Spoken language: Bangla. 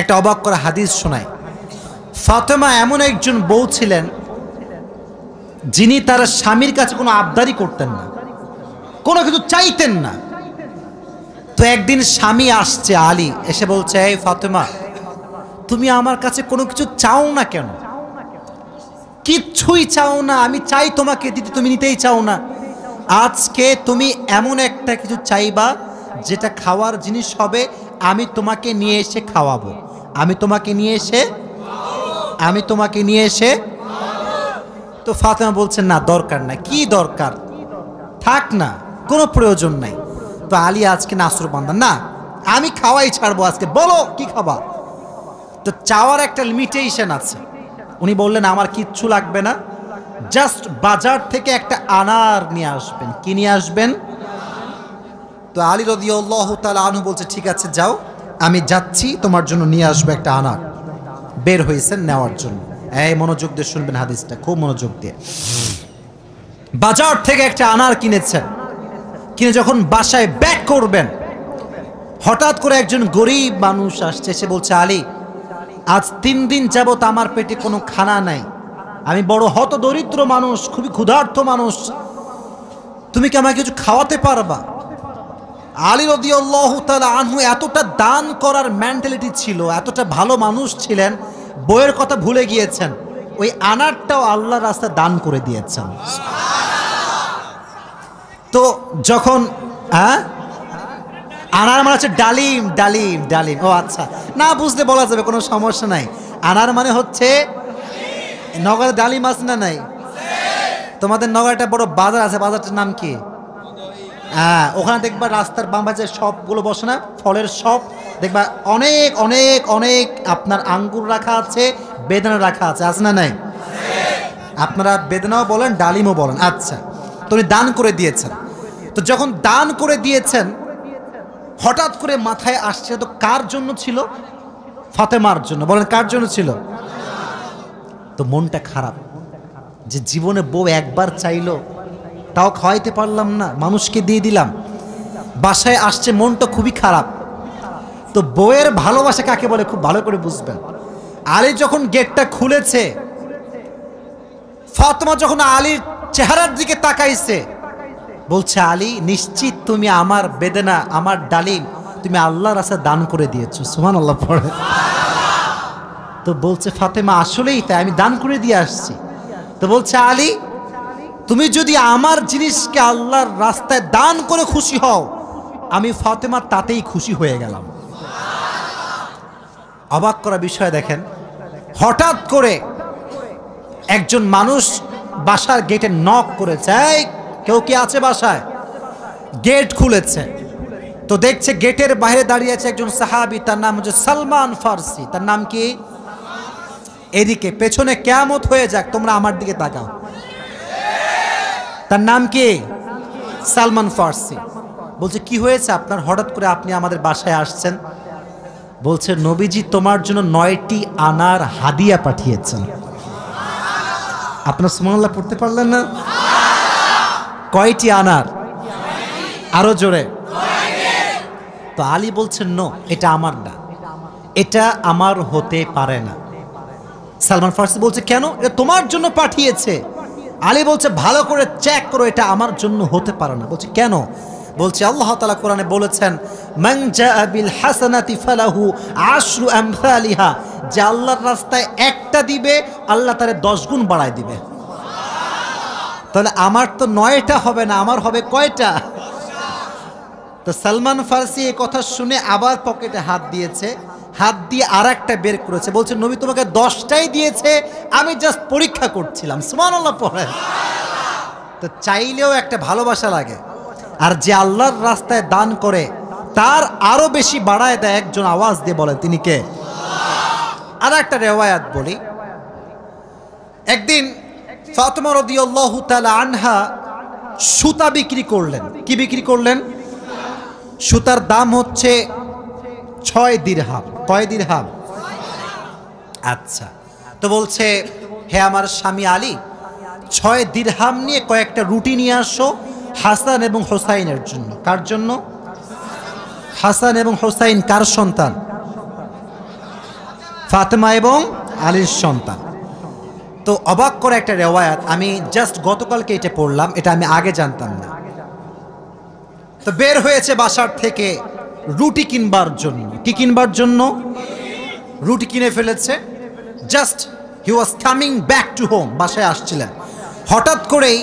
একটা অবাক করা হাদিস শোনায়। ফাতেমা এমন একজন বউ ছিলেন যিনি তার স্বামীর কাছে কোনো আবদারি করতেন না, কোনো কিছু চাইতেন না। তো একদিন স্বামী আসছে আলী, এসে বলছে, এই ফাতেমা, তুমি আমার কাছে কোনো কিছু চাও না কেন? কিচ্ছুই চাও না, আমি চাই তোমাকে দিতে, তুমি নিতেই চাও না। আজকে তুমি এমন একটা কিছু চাইবা যেটা খাওয়ার জিনিস হবে, আমি তোমাকে নিয়ে এসে খাওয়াবো, আমি তোমাকে নিয়ে এসে। তো ফাতেমা বলছেন, না দরকার নাই। কি দরকার, থাক না, কোনো প্রয়োজন নাই। তো আলী আজকে নাসরবান্দা, না আমি খাওয়াই ছাড়বো আজকে, বলো কি খাবা। তো চাওয়ার একটা লিমিটেশন আছে। উনি বললেন, আমার কিচ্ছু লাগবে না, জাস্ট বাজার থেকে একটা আনার নিয়ে আসবেন। কি নিয়ে আসবেন? তো আলী রাদিয়াল্লাহু তাআলা আনহু বলছে, ঠিক আছে যাও, আমি যাচ্ছি, তোমার জন্য নিয়ে আসবো একটা আনার। বের হয়েছেন নেওয়ার জন্য। এই মনোযোগ দিয়ে শুনবেন হাদিসটা, খুব মনোযোগ দিয়ে। বাজার থেকে একটা আনার কিনেছেন, কিনে যখন বাসায় ব্যাক করবেন, হঠাৎ করে একজন গরিব মানুষ আসছে, সে বলছে, আলী, আজ 3 দিন যাবত আমার পেটে কোনো খানা নাই, আমি বড় হতদরিদ্র মানুষ, খুবই ক্ষুধার্ত মানুষ, তুমি কি আমাকে কিছু খাওয়াতে পারবা? আলী রাদিয়াল্লাহু তাআলা আনহু এতটা দান করার মেন্টালিটি ছিল, এতটা ভালো মানুষ ছিলেন, বইয়ের কথা ভুলে গিয়েছেন, ওই আনারটাও আল্লাহর রাস্তায় দান করে দিয়েছেন। তো যখন আনার মানে হচ্ছে ডালিম, ডালিম, ডালিম। ও আচ্ছা, না বুঝতে বলা যাবে, কোনো সমস্যা নাই। আনার মানে হচ্ছে, নগরে ডালিম আছে না নাই? তোমাদের নগরে একটা বড় বাজার আছে, বাজারটার নাম কি? হ্যাঁ, ওখানে দেখবা রাস্তার বাম পাশে সবগুলো বসে না, ফলের সব দেখবা, অনেক অনেক অনেক আপনার আঙ্গুর রাখা আছে, বেদানা রাখা আছে, আছে না নাই? আপনারা বেদানাও বলেন, ডালিমও বলেন। আচ্ছা, তো উনি দান করে দিয়েছেন। তো যখন দান করে দিয়েছেন, হঠাৎ করে মাথায় আসছে, তো কার জন্য ছিল? ফাতেমার জন্য। বলেন, কার জন্য ছিল? তো মনটা খারাপ যে জীবনে বউ একবার চাইলো, তাও খাওয়াইতে পারলাম না, মানুষকে দিয়ে দিলাম। বাসায় আসছে, মনটা খুবই খারাপ। তো বউয়ের ভালোবাসা কাকে বলে খুব ভালো করে বুঝবেন। আলী যখন গেটটা খুলেছে, ফাতেমা যখন আলীর চেহারার দিকে তাকাইছে, বলছে, আলী, নিশ্চিত তুমি আমার বেদনা, আমার ডালিম তুমি আল্লাহর রাস্তায় দান করে দিয়েছো। সুবহানাল্লাহ পড়ে। তো বলছে ফাতেমা, আসলেই তাই, আমি দান করে দিয়ে আসছি। তো বলছে, আলী, তুমি যদি আমার জিনিসকে আল্লাহর রাস্তায় দান করে খুশি হও, আমি ফাতেমা তাতেই খুশি হয়ে গেলাম। অবাক করা বিষয় দেখেন, হঠাৎ করে একজন মানুষ বাসার গেটে নক করেছে, এই কেউ কি আছে বাসায়? গেট খুলেছে, তো দেখছে গেটের বাইরে দাঁড়িয়ে আছে একজন সাহাবী, তার নাম হচ্ছে সালমান ফারসি। তার নাম কি? এদিকে পেছনে কিয়ামত হয়ে যাক, তোমরা আমার দিকে তাকাও। তার নাম কি? সালমান ফারসি। বলছে, কি হয়েছে আপনার, হঠাৎ করে আপনি আমাদের বাসায় আসছেন? বলছে, নবীজি তোমার জন্য 9টি আনার হাদিয়া পাঠিয়েছেন। আপনার সুবহানাল্লাহ পড়তে পারলেন না? কয়টি আনার? আরো জোরে। তো আলী বলছেন, নো, এটা আমার না, এটা আমার হতে পারে না। সালমান ফারসি বলছে, কেন? এটা তোমার জন্য পাঠিয়েছে। আলী বলছে, ভালো করে চেক করো, এটা আমার জন্য হতে পারে না। বলছে, কেন? বলছে, আল্লাহ তাআলা কোরআনে বলেছেন, মান জাআ বিল হাসানাতি ফালাহু আশরু আমসালিহা, যে আল্লাহর রাস্তায় একটা দিবে, আল্লাহ তারে 10 গুণ বাড়ায় দিবে। তাহলে আমার তো 9টা হবে না, আমার হবে কয়টা? তো সালমান ফারসি এই কথা শুনে আবার পকেটে হাত দিয়েছে, হাত দিয়ে আর একটা বের করেছে, বলছে, নবী তোমাকে 10টাই দিয়েছে, আমি জাস্ট পরীক্ষা করছিলাম। সুবহানাল্লাহ পড়ে। তো চাইলেও একটা ভালোবাসা লাগে, আর যে আল্লাহর রাস্তায় দান করে তার আরো বেশি বাড়ায় দেয়। একজন আওয়াজ দিয়ে বলেন, তিনি কে? আর একটা রিওয়ায়াত বলি, একদিন ফাতেমা রাদিয়াল্লাহু তাআলা আনহা সুতা বিক্রি করলেন। কি বিক্রি করলেন? সুতার দাম হচ্ছে 6 দিরহাম। কয় দিরহাম? আচ্ছা, তো বলছে, হে আমার স্বামী আলী, 6 দিরহাম নিয়ে কয়েকটা রুটি নিয়ে আসো হাসান এবং হোসাইনের জন্য। কার জন্য? হাসান এবং হোসাইন কার সন্তান? ফাতেমা এবং আলীর সন্তান। তো অবাক করে একটা রেওয়ায়াত, আমি জাস্ট গতকালকে এটা পড়লাম, এটা আমি আগে জানতাম না। তো বের হয়েছে বাসার থেকে রুটি কিনবার জন্য। কি কিনবার জন্য? রুটি কিনে ফেলেছে। Just he was coming back to home, বাসায় আসছিলেন। হঠাৎ করেই